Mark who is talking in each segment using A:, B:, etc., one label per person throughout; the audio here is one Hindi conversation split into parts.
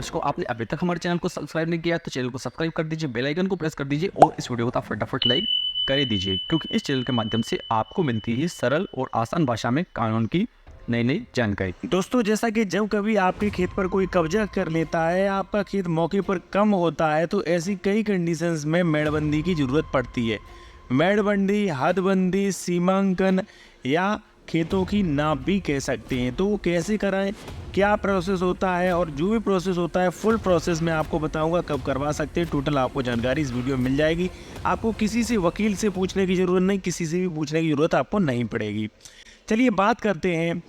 A: दर्शकों, आपने अभी तक हमारे चैनल को सब्सक्राइब नहीं किया तो चैनल को सब्सक्राइब कर दीजिए, बेल आइकन को प्रेस कर दीजिए और इस वीडियो को आप फटाफट लाइक कर दीजिए, क्योंकि इस चैनल के माध्यम से आपको मिलती है सरल और आसान भाषा में कानून की नई नई जानकारी।
B: दोस्तों, जैसा कि जब कभी आपके खेत पर कोई कब्जा कर लेता है, आपका खेत मौके पर कम होता है, तो ऐसी कई कंडीशंस में मेड़बंदी की ज़रूरत पड़ती है। मेड़बंदी, हदबंदी, सीमांकन या खेतों की नाप भी कह सकते हैं। तो वो कैसे कराएं, क्या प्रोसेस होता है, और जो भी प्रोसेस होता है फुल प्रोसेस मैं आपको बताऊंगा कब करवा सकते हैं। टोटल आपको जानकारी इस वीडियो में मिल जाएगी। आपको किसी से वकील से पूछने की ज़रूरत नहीं, किसी से भी पूछने की ज़रूरत आपको नहीं पड़ेगी। चलिए बात करते हैं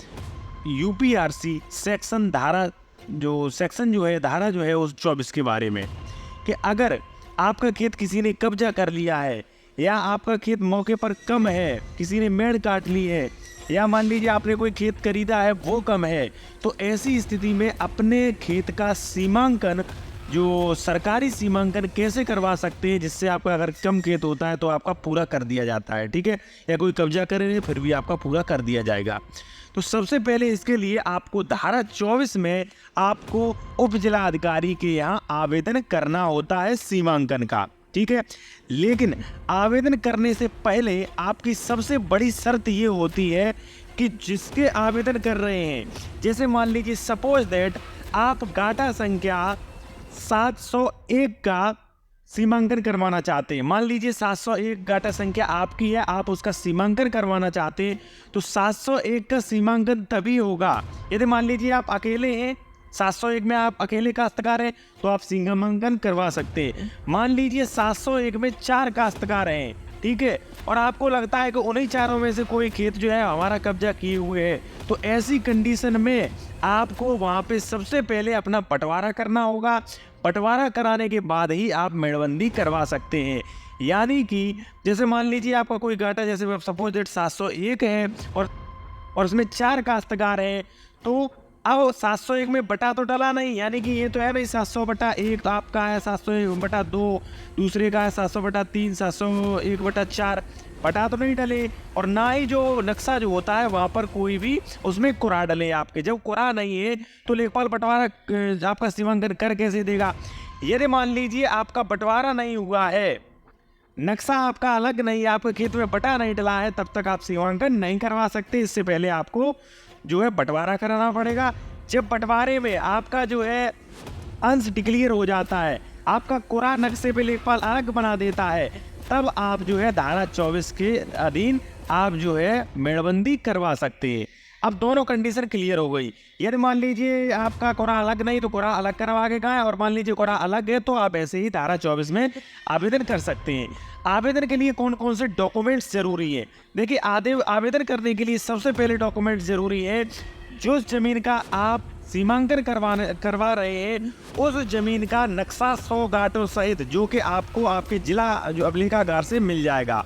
B: यूपीआरसी सेक्शन धारा जो है धारा जो है उस 24 के बारे में, कि अगर आपका खेत किसी ने कब्जा कर लिया है या आपका खेत मौके पर कम है, किसी ने मेड़ काट ली है, या मान लीजिए आपने कोई खेत खरीदा है वो कम है, तो ऐसी स्थिति में अपने खेत का सीमांकन, जो सरकारी सीमांकन कैसे करवा सकते हैं, जिससे आपका अगर कम खेत होता है तो आपका पूरा कर दिया जाता है, ठीक है, या कोई कब्जा करे फिर भी आपका पूरा कर दिया जाएगा। तो सबसे पहले इसके लिए आपको धारा 24 में आपको उप जिला अधिकारी के यहाँ आवेदन करना होता है सीमांकन का, ठीक है। लेकिन आवेदन करने से पहले आपकी सबसे बड़ी शर्त ये होती है कि जिसके आवेदन कर रहे हैं, जैसे मान लीजिए सपोज दैट आप गाटा संख्या 701 का सीमांकन करवाना चाहते हैं। मान लीजिए 701 गाटा संख्या आपकी है, आप उसका सीमांकन करवाना चाहते हैं, तो 701 का सीमांकन तभी होगा यदि मान लीजिए आप अकेले हैं, 701 में आप अकेले काश्तकार हैं तो आप सीमांकन करवा सकते हैं। मान लीजिए 701 में 4 काश्तकार हैं, ठीक है, और आपको लगता है कि उन्हीं चारों में से कोई खेत जो है हमारा कब्जा किए हुए है, तो ऐसी कंडीशन में आपको वहाँ पे सबसे पहले अपना बंटवारा करना होगा। बंटवारा कराने के बाद ही आप मेड़बंदी करवा सकते हैं। यानी कि जैसे मान लीजिए आपका कोई गाटा, जैसे सपोज डेट 701 है और उसमें 4 काश्तकार हैं, तो अब 701 में बटा तो डला नहीं, यानी कि ये तो है नहीं 700/1 तो आपका है, 701/2 दूसरे का है, 700/3, 701/4 बटा तो नहीं डले, और ना ही जो नक्शा जो होता है वहाँ पर कोई भी उसमें कुरा डले आपके। जब कुरा नहीं है तो लेखपाल बंटवारा आपका सीमांकन कर कैसे देगा। यदि मान लीजिए आपका बंटवारा नहीं हुआ है, नक्शा आपका अलग नहीं, आपके खेत में बटा नहीं डला है, तब तक आप सीमांकन नहीं करवा सकते। इससे पहले आपको जो है बंटवारा कराना पड़ेगा। जब बंटवारे में आपका जो है अंश डिक्लेयर हो जाता है, आपका कुरा नक्शे पे लेखपाल अलग बना देता है, तब आप जो है धारा 24 के अधीन आप जो है मेड़बंदी करवा सकते हैं। अब दोनों कंडीशन क्लियर हो गई। यदि मान लीजिए आपका कुरा अलग नहीं तो कुरा अलग करवा के कहा है, और मान लीजिए कुरा अलग है तो आप ऐसे ही धारा 24 में आवेदन कर सकते हैं। आवेदन के लिए कौन कौन से डॉक्यूमेंट्स जरूरी है? देखिए, आवेदन करने के लिए सबसे पहले डॉक्यूमेंट जरूरी है, जो ज़मीन का आप सीमांकन करवा रहे हैं उस जमीन का नक्शा 100 गांठों सहित, जो कि आपको आपके जिला जो अभिलेखागार से मिल जाएगा।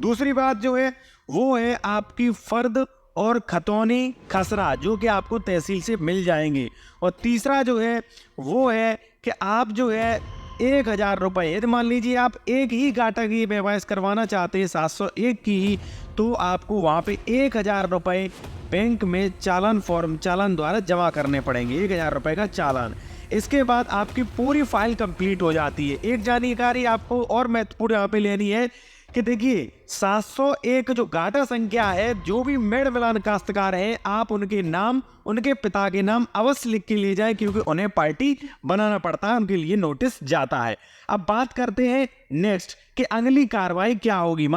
B: दूसरी बात जो है वो है आपकी फर्द और खतौनी खसरा, जो कि आपको तहसील से मिल जाएंगे। और तीसरा जो है वो है कि आप जो है 1000 रुपये, यदि मान लीजिए आप एक ही गाटा की व्यवहार करवाना चाहते हैं 701 की ही, तो आपको वहाँ पे 1000 रुपये बैंक में चालान द्वारा जमा करने पड़ेंगे, 1000 रुपये का चालान। इसके बाद आपकी पूरी फाइल कंप्लीट हो जाती है। एक जानकारी आपको और महत्वपूर्ण यहाँ पे लेनी है कि देखिए 701 जो गाटा संख्या है, जो भी मेड़ मिलान काश्तकार हैं, आप उनके नाम, उनके पिता के नाम अवश्य लिख के ले जाएं, क्योंकि उन्हें पार्टी बनाना पड़ता है, उनके लिए नोटिस जाता है। अब बात करते हैं नेक्स्ट कि अगली कार्रवाई क्या होगी।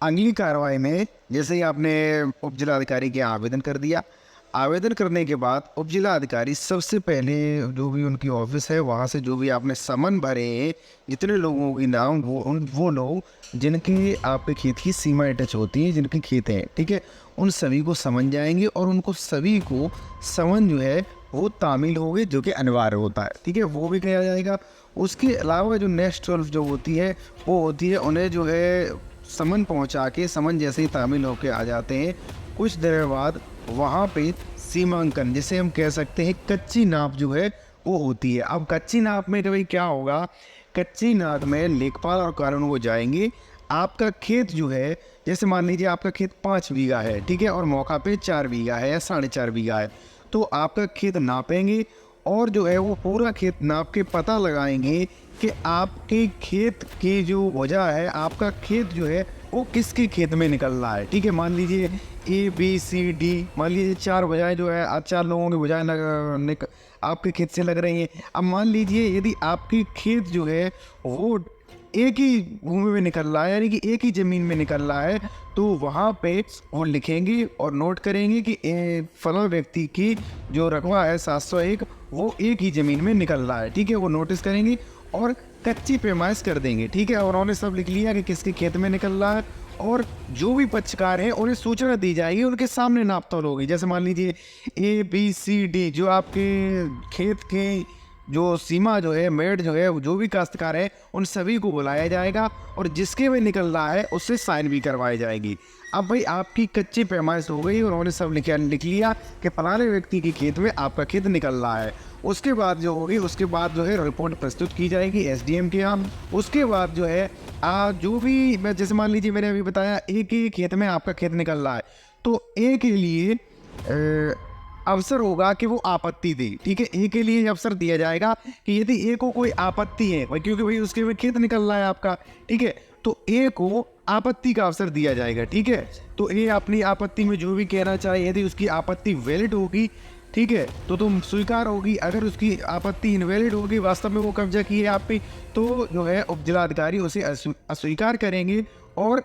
C: अगली कार्रवाई में जैसे ही आपने उप जिला अधिकारी के आवेदन कर दिया, आवेदन करने के बाद उप जिला अधिकारी सबसे पहले जो भी उनकी ऑफिस है वहाँ से जो भी आपने समन भरे हैं, जितने लोगों के नाम, वो लोग जिनके आपके खेत की सीमाएं टच होती हैं, जिनके खेत हैं, ठीक है, उन सभी को समन जाएंगे और उनको सभी को समन जो है वो तामील होगी, जो कि अनिवार्य होता है, ठीक है, वो भी किया जाएगा। उसके अलावा जो नेक्स्ट जो होती है वो होती है उन्हें जो है समन पहुंचा के, समन जैसे ही तामील होके आ जाते हैं, कुछ देर बाद वहाँ पे सीमांकन, जिसे हम कह सकते हैं कच्ची नाप जो है वो होती है। अब कच्ची नाप में कभी क्या होगा, कच्ची नाप में लेखपाल और कानून वो जाएंगे। आपका खेत जो है, जैसे मान लीजिए आपका खेत 5 बीघा है, ठीक है, और मौका पे 4 बीघा है या 4.5 बीघा है, तो आपका खेत नापेंगे और जो है वो पूरा खेत नाप के पता लगाएंगे कि आपके खेत की जो वजह है, आपका खेत जो है वो किसके खेत में निकल रहा है। ठीक है, मान लीजिए ABCD, मान लीजिए 4 बजाय जो है 4 लोगों की बजाय आपके खेत से लग रही हैं। अब मान लीजिए यदि आपके खेत जो है वो एक ही भूमि में निकल रहा है, यानी कि एक ही ज़मीन में निकल रहा है, तो वहाँ पे वो लिखेंगे और नोट करेंगे कि फला व्यक्ति की जो रकबा है 701 वो एक ही ज़मीन में निकल रहा है। ठीक है, वो नोटिस करेंगे और कच्ची पैमाइश कर देंगे। ठीक है, और उन्होंने सब लिख लिया कि किसके खेत में निकल रहा है, और जो भी पक्षकार हैं उन्हें सूचना दी जाएगी, उनके सामने नापतोल होगी। जैसे मान लीजिए ABCD जो आपके खेत के जो सीमा जो है, मेड जो है, जो भी काश्तकार है उन सभी को बुलाया जाएगा और जिसके में निकल रहा है उससे साइन भी करवाई जाएगी। अब भाई आपकी कच्ची पैमाइश हो गई और उन्होंने सब लिख लिया कि फलाने व्यक्ति के खेत में आपका खेत निकल रहा है। उसके बाद जो होगी, उसके बाद जो है रिपोर्ट प्रस्तुत की जाएगी SDM के यहाँ। उसके बाद जो है जो भी, मैं जैसे मान लीजिए मैंने अभी बताया एक ही खेत में आपका खेत निकल रहा है, तो ए के लिए अवसर होगा कि वो आपत्ति दे। ठीक है, ए के लिए अवसर दिया जाएगा कि यदि ए को कोई आपत्ति है भाई, क्योंकि भाई उसके में खेत निकल रहा है आपका, ठीक है, तो ए को आपत्ति का अवसर दिया जाएगा। ठीक है, तो ए अपनी आपत्ति में जो भी कहना चाहे, यदि उसकी आपत्ति वैलिड होगी, ठीक है, तो तुम स्वीकार होगी। अगर उसकी आपत्ति इनवैलिड होगी, वास्तव में वो कब्जा की है आप पे, तो जो है उप जिलाधिकारी उसे अस्वीकार करेंगे और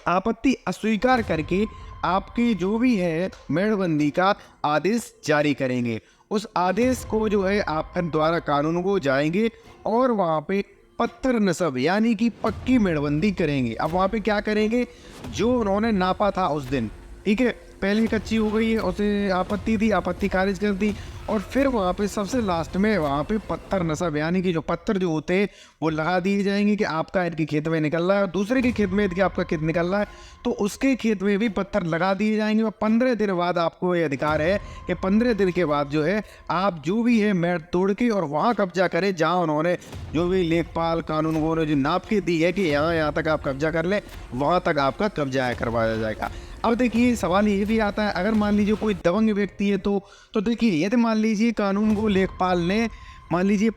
C: आपत्ति अस्वीकार करके आपकी जो भी है मेड़बंदी का आदेश जारी करेंगे। उस आदेश को जो है आप द्वारा कानून को जाएंगे और वहाँ पे पत्थर नस्ब यानी कि पक्की मेड़बंदी करेंगे। अब वहाँ पे क्या करेंगे, जो उन्होंने नापा था उस दिन, ठीक है, पहले कच्ची हो गई है, उसे आपत्ति थी, आपत्ति खारिज कर दी, और फिर वहाँ पे सबसे लास्ट में वहाँ पे पत्थर नस्ब यानी कि जो पत्थर जो होते हैं वो लगा दिए जाएंगे कि आपका इनके खेत में निकल रहा है और दूसरे के खेत में यदि आपका खेत निकल रहा है तो उसके खेत में भी पत्थर लगा दिए जाएंगे। और 15 दिन बाद आपको ये अधिकार है कि 15 दिन के बाद जो है आप जो भी है मेड़ तोड़ के और वहाँ कब्जा करें जहाँ उन्होंने जो भी लेखपाल कानून वो जो नाप के दी है कि यहाँ तक आप कब्जा कर लें, वहाँ तक आपका कब्जा करवाया जाएगा। अब देखिए सवाल ये भी आता है, अगर मान लीजिए कोई दबंग व्यक्ति है तो देखिए यदि मान लीजिए कानून को लेखपाल ने मान लीजिए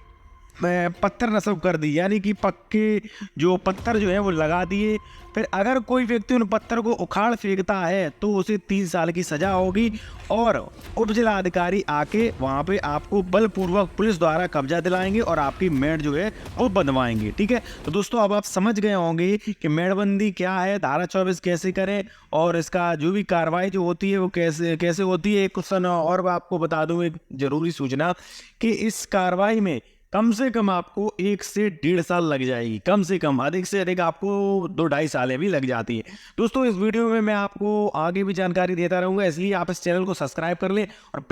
C: पत्थर नस्ब कर दी, यानी कि पक्के जो पत्थर जो है वो लगा दिए, फिर अगर कोई व्यक्ति उन पत्थर को उखाड़ फेंकता है तो उसे 3 साल की सज़ा होगी और उप जिलाधिकारी आके वहाँ पे आपको बलपूर्वक पुलिस द्वारा कब्जा दिलाएंगे और आपकी मेड़ जो है वो बंधवाएंगे। ठीक है, तो दोस्तों अब आप समझ गए होंगे कि मेड़बंदी क्या है, धारा 24 कैसे करें और इसका जो भी कार्रवाई जो होती है वो कैसे होती है। एक क्वेश्चन और आपको बता दूँ, एक ज़रूरी सूचना, कि इस कार्रवाई में कम से कम आपको 1 से 1.5 साल लग जाएगी, कम से कम, अधिक से अधिक आपको 2-2.5 सालें भी लग जाती है। दोस्तों इस वीडियो में मैं आपको आगे भी जानकारी देता रहूँगा, इसलिए आप इस चैनल को सब्सक्राइब कर लें और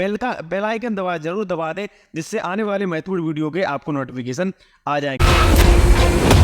C: बेल आइकन जरूर दबा दें, जिससे आने वाले महत्वपूर्ण वीडियो के आपको नोटिफिकेशन आ जाएंगे।